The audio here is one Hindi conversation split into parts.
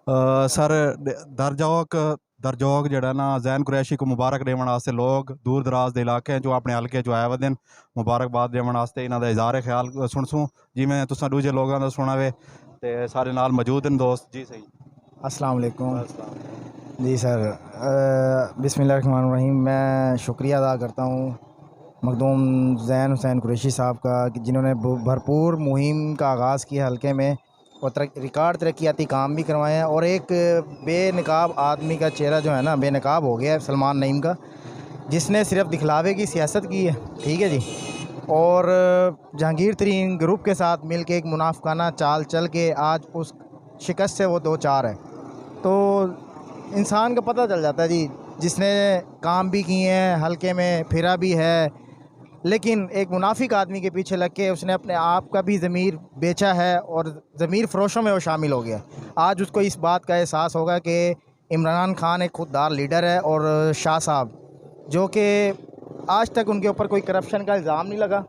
सर दरजोग जड़ा ना जैन कुरैशी को मुबारक देवन वास्ते लोग दूर दराज के इलाके जो अपने हल्के जो आए वदन मुबारकबाद देवन वास्ते इन्हों का इजहार ख्याल सुनसूँ जिमें तुसा दूजे लोगों का सुना वे ते सारे नाल मौजूद हैं दोस्त जी। सही, अस्सलाम वालेकुम जी सर। बिस्मिल्लाहिर्रहमानिर्रहीम। मैं शुक्रिया अदा करता हूँ मखदूम ज़ैन हुसैन कुरैशी साहब का कि जिन्होंने भरपूर मुहिम का आगाज़ किया हल्के में और रिकॉर्ड तरक्याती काम भी करवाए हैं। और एक बेनकाब आदमी का चेहरा जो है ना बेनकाब हो गया है, सलमान नईम का, जिसने सिर्फ दिखलावे की सियासत की है, ठीक है जी। और जहांगीर तरीन ग्रुप के साथ मिल के एक मुनाफिकाना चाल चल के आज उस शिकस्त से वो दो चार है। तो इंसान को पता चल जाता है जी, जिसने काम भी किए हैं हल्के में फिरा भी है, लेकिन एक मुनाफिक आदमी के पीछे लग के उसने अपने आप का भी ज़मीर बेचा है और ज़मीर फ़रोशों में वो शामिल हो गया। आज उसको इस बात का एहसास होगा कि इमरान खान एक खुददार लीडर है और शाह साहब जो कि आज तक उनके ऊपर कोई करप्शन का इल्ज़ाम नहीं लगा,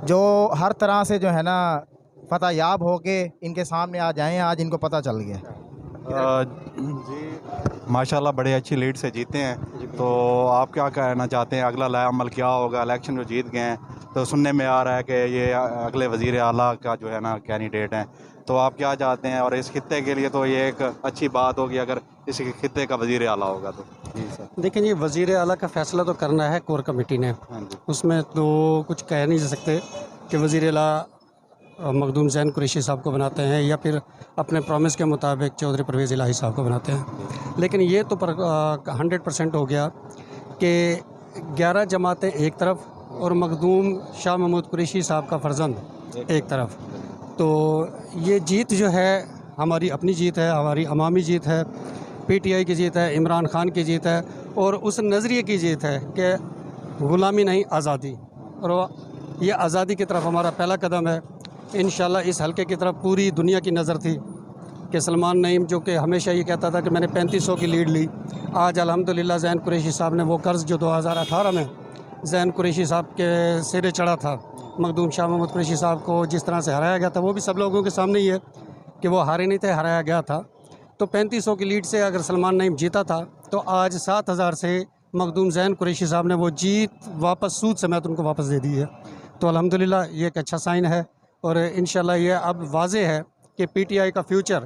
जो हर तरह से जो है ना फतह याब हो के इनके सामने आ जाएँ, आज इनको पता चल गया। जी माशाल्लाह बड़े अच्छी लीड से जीते हैं। तो आप क्या कहना चाहते हैं, अगला लाया अमल क्या होगा? इलेक्शन जो जीत गए हैं तो सुनने में आ रहा है कि ये अगले वज़ीर आला का जो है ना कैंडिडेट हैं, तो आप क्या चाहते हैं? और इस खित्ते के लिए तो ये एक अच्छी बात होगी अगर इस खित्ते का वज़ीर आला होगा तो। जी सर। देखिए ये वज़ीर आला का फ़ैसला तो करना है कोर कमेटी ने, हाँ जी। उसमें तो कुछ कह नहीं सकते कि वज़ीर आला मखदूम ज़ैन कुरैशी साहब को बनाते हैं या फिर अपने प्रॉमिस के मुताबिक चौधरी परवेज़ इलाही साहब को बनाते हैं। लेकिन ये तो 100% हो गया कि 11 जमातें एक तरफ और मखदूम शाह महमूद कुरैशी साहब का फर्जंद एक तरफ। तो ये जीत जो है हमारी अपनी जीत है, हमारी अवामी जीत है, PTI की जीत है, इमरान खान की जीत है और उस नज़रिए की जीत है कि ग़ुलामी नहीं आज़ादी। और ये आज़ादी की तरफ हमारा पहला कदम है। इंशाल्लाह इस हल्के की तरफ पूरी दुनिया की नज़र थी कि सलमान नईम जो कि हमेशा ये कहता था कि मैंने 3500 की लीड ली, आज अल्हम्दुलिल्लाह ज़ैन कुरैशी साहब ने वो कर्ज़ जो 2018 में ज़ैन कुरैशी साहब के सिरे चढ़ा था, मखदूम शाह महमूद कुरैशी साहब को जिस तरह से हराया गया था, वो भी सब लोगों के सामने ही है कि वो हारे नहीं थे, हराया गया था। तो 3500 की लीड से अगर सलमान नईम जीता था तो आज 7000 से मखदूम ज़ैन कुरैशी साहब ने वो जीत वापस सूद समेत उनको वापस दे दी है। तो अल्हम्दुलिल्लाह ये एक अच्छा साइन है और इंशाल्लाह ये अब वाज़े है कि PTI का फ्यूचर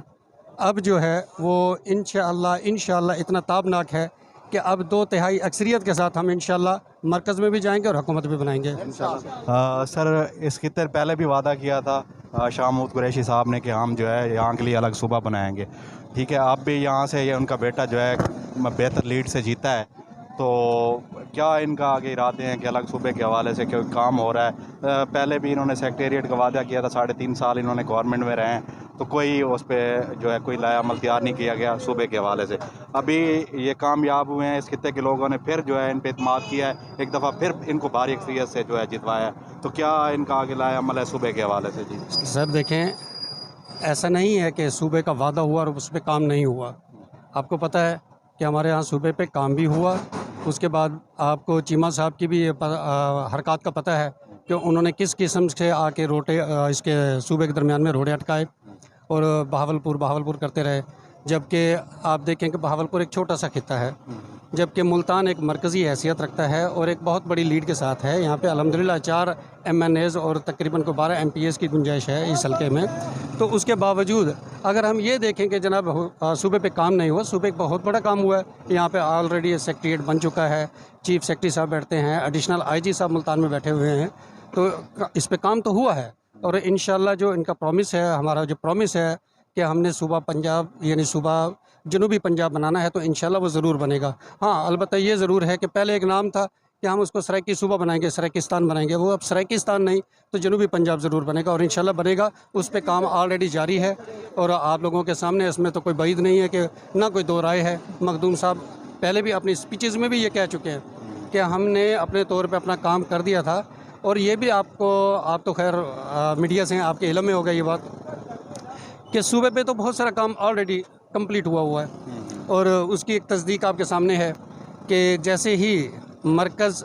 अब जो है वो इंशाल्लाह इतना ताबनाक है कि अब 2/3 अक्सरियत के साथ हम इंशाल्लाह मरकज़ में भी जाएंगे और हुकूमत भी बनाएंगे इंशाल्लाह। सर इस खित्ते पहले भी वादा किया था शाह महमूद कुरैशी साहब ने कि हम जो है यहाँ के लिए अलग सूबा बनाएंगे, ठीक है। आप भी यहाँ से ये उनका बेटा जो है बेहतर लीड से जीता है, तो क्या इनका आगे इरादे हैं कि अलग सूबे के हवाले से कोई काम हो रहा है? पहले भी इन्होंने सेक्रेटेरिएट का वादा किया था, 3.5 साल इन्होंने गवर्नमेंट में रहे हैं, तो कोई उस पर जो है कोई लाया अमल तैयार नहीं किया गया सूबे के हवाले से। अभी ये कामयाब हुए हैं, इस खित्ते के लोगों ने फिर जो है इन पर एतमाद किया है, एक दफ़ा फिर इनको भारी अक्सरियत से जो है जितवाया है, तो क्या इनका आगे लाया अमल है सूबे के हवाले से? जी सर देखें, ऐसा नहीं है कि सूबे का वादा हुआ और उस पर काम नहीं हुआ। आपको पता है कि हमारे यहाँ सूबे पे काम भी हुआ। उसके बाद आपको चीमा साहब की भी हरकत का पता है कि उन्होंने किस किस्म से आके रोटे इसके सूबे के दरमियान में रोड़े अटकाए और बहावलपुर करते रहे। जबकि आप देखें कि बहावलपुर एक छोटा सा खित्ता है, जबकि मुल्तान एक मरकज़ी हैसियत रखता है और एक बहुत बड़ी लीड के साथ है। यहाँ पे अल्हम्दुलिल्लाह 4 MNAs और तकरीबन को 12 MPs की गुंजाइश है इस हल्के में। तो उसके बावजूद अगर हम ये देखें कि जनाब सूबे पे काम नहीं हुआ, सूबे पे बहुत बड़ा काम हुआ है। यहाँ पे ऑलरेडी सेक्रेटेरिएट बन चुका है, चीफ सेक्रेटरी साहब बैठते हैं, एडिशनल IG साहब मुल्तान में बैठे हुए हैं, तो इस पर काम तो हुआ है। और इंशाल्लाह जो इनका प्रॉमिस है, हमारा जो प्रॉमिस है कि हमने सूबा पंजाब यानी सूबा जनूबी पंजाब बनाना है, तो इंशाल्लाह वो ज़रूर बनेगा। हाँ, अलबत्ता ये ज़रूर है कि पहले एक नाम था कि हम उसको सराइकी सूबा बनाएंगे, सराइकिस्तान बनाएंगे, वो अब सराइकिस्तान नहीं तो जनूबी पंजाब ज़रूर बनेगा और इंशाल्लाह बनेगा। उस पर काम ऑलरेडी जारी है और आप लोगों के सामने इसमें तो कोई बैद नहीं है कि ना कोई दो राय है। मखदूम साहब पहले भी अपनी स्पीचेज़ में भी ये कह चुके हैं कि हमने अपने तौर पर अपना काम कर दिया था। और ये भी आप तो खैर मीडिया से आपके इल्म में होगा ये बात कि सूबे पे तो बहुत सारा काम ऑलरेडी कंप्लीट हुआ है और उसकी एक तस्दीक आपके सामने है कि जैसे ही मरकज़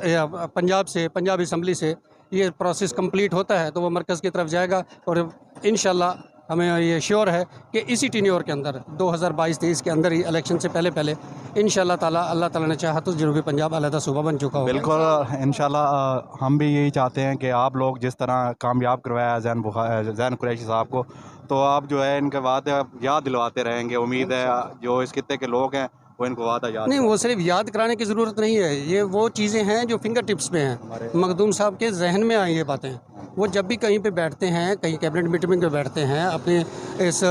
पंजाब असम्बली से ये प्रोसेस कंप्लीट होता है तो वो मरकज़ की तरफ जाएगा और इंशाल्लाह हमें ये श्योर है कि इसी टीन्योर के अंदर 2022-23 के अंदर ही इलेक्शन से पहले इंशाल्लाह ताला अल्लाह ताला ने चाहा तो जनूबी पंजाब अलहदा सूबा बन चुका होगा। बिल्कुल इंशाल्लाह हम भी यही चाहते हैं कि आप लोग जिस तरह कामयाब करवाया ज़ैन कुरैशी साहब को, तो आप जो है इनके वादे याद दिलवाते रहेंगे। उम्मीद है जो इस खित्ते के लोग हैं वो इनको वादा याद नहीं, वो सिर्फ याद कराने की ज़रूरत नहीं है, ये वो चीज़ें हैं जो फिंगर टिप्स पे हैं। मखदूम साहब के जहन में आई ये बातें, वो जब भी कहीं पे बैठते हैं, कहीं कैबिनेट मीटिंग पे बैठते हैं, अपने इस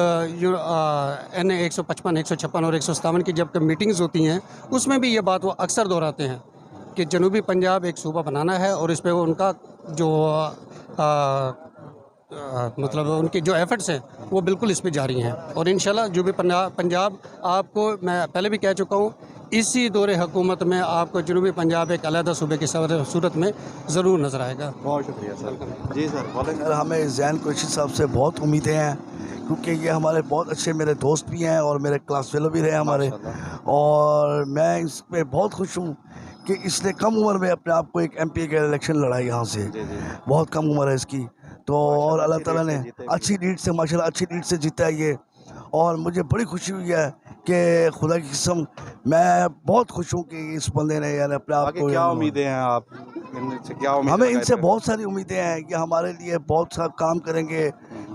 NA 155, 156 और 157 की जब मीटिंग्स होती हैं, उसमें भी ये बात वो अक्सर दोहराते हैं कि जनूबी पंजाब एक सूबा बनाना है और इस पर उनका जो मतलब उनके जो एफर्ट्स हैं वो बिल्कुल इस पे जारी हैं और इंशाल्लाह जो भी पंजाब आपको मैं पहले भी कह चुका हूँ, इसी दौरे हुकूमत में आपको जनूबी पंजाब एक अलहदा सूबे की सूरत में ज़रूर नज़र आएगा। बहुत शुक्रिया सर। जी सर बोलें। सर हमें ज़ैन कुरैशी साहब से बहुत उम्मीदें हैं, क्योंकि ये हमारे बहुत अच्छे मेरे दोस्त भी हैं और मेरे क्लास फेलो भी रहे हमारे, और मैं इस पर बहुत खुश हूँ कि इसने कम उम्र में अपने आप को एक MP का इलेक्शन लड़ा यहाँ से। बहुत कम उम्र है इसकी, तो और अल्लाह ताला ने अच्छी लीड से माशाल्लाह अच्छी लीड से जीता है ये, और मुझे बड़ी खुशी हुई है कि खुदा की कसम मैं बहुत खुश हूँ कि इस बंदे ने यानी अपने आप को। क्या उम्मीदें हैं आप इनसे? क्या उम्मीदें? हमें इनसे बहुत सारी उम्मीदें हैं कि हमारे लिए बहुत सा काम करेंगे,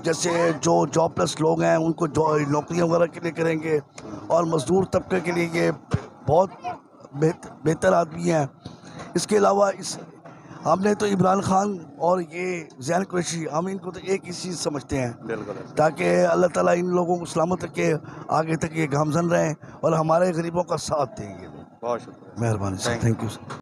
जैसे जो जॉबलेस लोग हैं उनको नौकरियाँ वगैरह के लिए करेंगे, और मज़दूर तबके के लिए ये बहुत बेहतर आदमी हैं। इसके अलावा हमने तो इमरान खान और ये ज़ैन कुरैशी, हम इनको तो एक ही चीज़ समझते हैं, ताकि अल्लाह ताला इन लोगों को सलामत रखे, आगे तक ये गामजन रहें और हमारे गरीबों का साथ देंगे। बहुत शुक्रिया, मेहरबानी सर, थैंक यू सर।